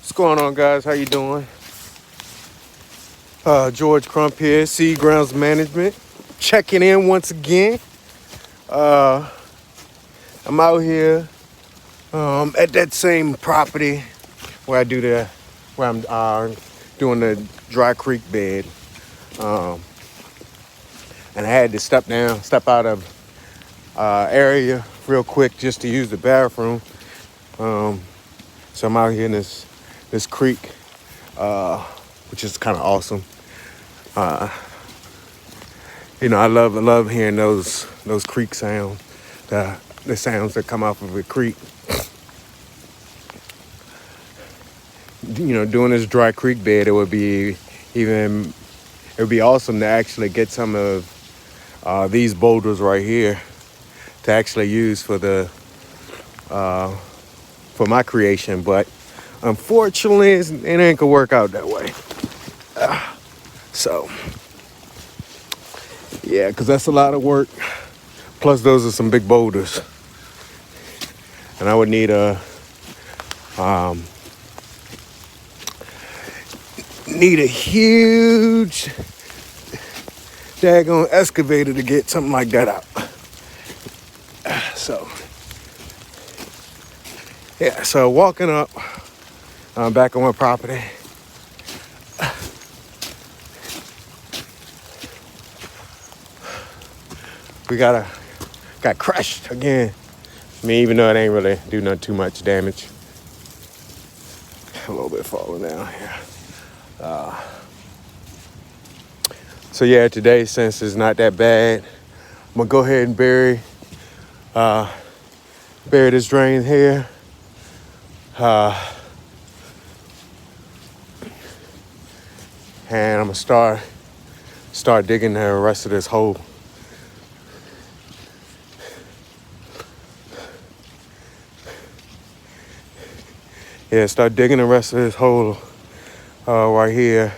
What's going on, guys? How you doing? George Crump here, Seed Grounds Management, checking in once again. I'm out here at that same property where I'm doing the dry creek bed, and I had to step out of area real quick just to use the bathroom. So I'm out here in this creek, which is kind of awesome. I love hearing those creek sounds, the sounds that come off of a creek. Doing this dry creek bed, it would be awesome to actually get some of these boulders right here to actually use for my creation, but unfortunately, it ain't gonna work out that way. So, yeah, because that's a lot of work. Plus, those are some big boulders, and I would need a huge daggone excavator to get something like that out. So, yeah. So walking up, back on my property. We got crushed again. I mean, even though it ain't really do not too much damage. A little bit falling down here. So yeah, today, since it's not that bad, I'm gonna go ahead and bury this drain here. And I'm gonna start digging the rest of this hole. Yeah, start digging the rest of this hole right here.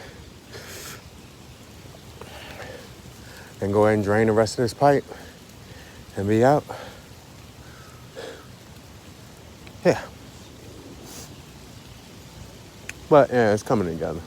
And go ahead and drain the rest of this pipe and be out. Yeah. But yeah, it's coming together.